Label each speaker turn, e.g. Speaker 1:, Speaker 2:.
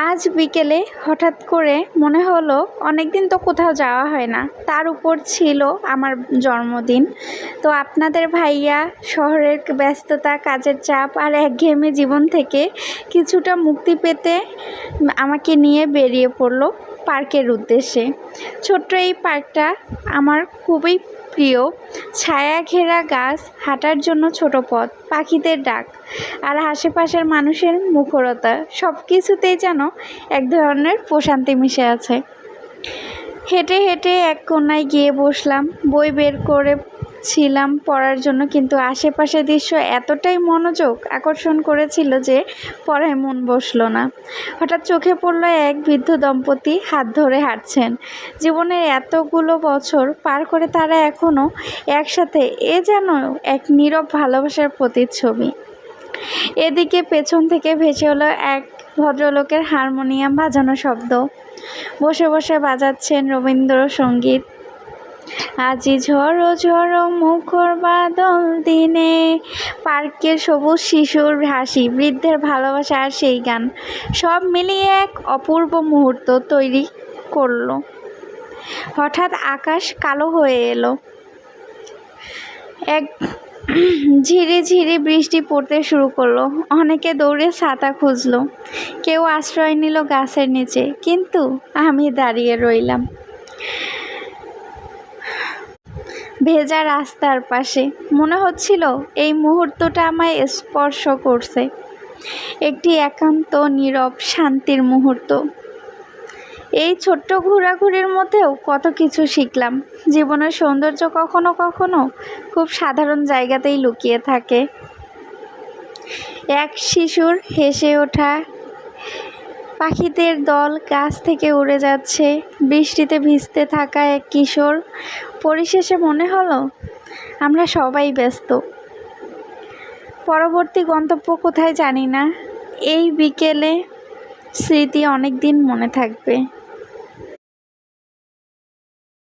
Speaker 1: আজ বিকেলে হঠাৎ করে মনে হলো অনেকদিন তো কোথাও যাওয়া হয় না, তার উপর ছিল আমার জন্মদিন। তো আপনাদের ভাইয়া শহরের ব্যস্ততা, কাজের চাপ আর একঘেয়েমি জীবন থেকে কিছুটা মুক্তি পেতে আমাকে নিয়ে বেরিয়ে পড়লো পার্কের উদ্দেশ্যে। ছোট্ট এই পার্কটা আমার খুবই প্রিয়। ছায়া ঘেরা গাছ, হাঁটার জন্য ছোট পথ, পাখিদের ডাক আর আশেপাশের মানুষের মুখরতা, সব কিছুতেই যেন এক ধরনের প্রশান্তি মিশে আছে। হেঁটে হেঁটে এক কোণায় গিয়ে বসলাম। বই বের করেছিলাম পড়ার জন্য, কিন্তু আশেপাশের দৃশ্য এতটাই মনোযোগ আকর্ষণ করেছিল যে পড়ায় মন বসলো না। হঠাৎ চোখে পড়লো এক বৃদ্ধ দম্পতি হাত ধরে হাঁটছেন। জীবনের এতগুলো বছর পার করে তারা এখনও একসাথে, এ যেন এক নীরব ভালোবাসার প্রতিচ্ছবি। এদিকে পেছন থেকে ভেসে হলো এক ভদ্রলোকের হারমোনিয়াম বাজানো শব্দ। বসে বসে বাজাচ্ছেন রবীন্দ্রসঙ্গীত। আজি ঝড়ো ঝড়ো মুখর বাদল দিনে, পার্কের সবুজ শিশুর হাসি, বৃদ্ধের ভালোবাসা আর সেই গান, সব মিলিয়ে এক অপূর্ব মুহূর্ত তৈরি করলো। হঠাৎ আকাশ কালো হয়ে এলো। এক ঝিরিঝিরি বৃষ্টি পড়তে শুরু করলো। অনেকে দৌড়ে ছাতা খুঁজলো, কেউ আশ্রয় নিল গাছের নিচে, কিন্তু আমি দাঁড়িয়ে রইলাম ভেজা রাস্তার পাশে। মনে হচ্ছিল এই মুহূর্তটা আমায় স্পর্শ করছে, একটি একান্ত নীরব শান্তির মুহূর্ত। এই ছোট্ট ঘোরাঘুরির মধ্যেও কত কিছু শিখলাম। জীবনের সৌন্দর্য কখনো কখনো খুব সাধারণ জায়গাতেই লুকিয়ে থাকে। এক শিশুর হেসে ওঠা, পাখিদের দল গাছ থেকে উড়ে যাচ্ছে, বৃষ্টিতে ভিজতে থাকা এক কিশোর। পরিশেষে মনে হলো আমরা সবাই ব্যস্ত। পরবর্তী গন্তব্য কোথায় জানি না। এই বিকেলে স্মৃতি অনেক দিন মনে থাকবে।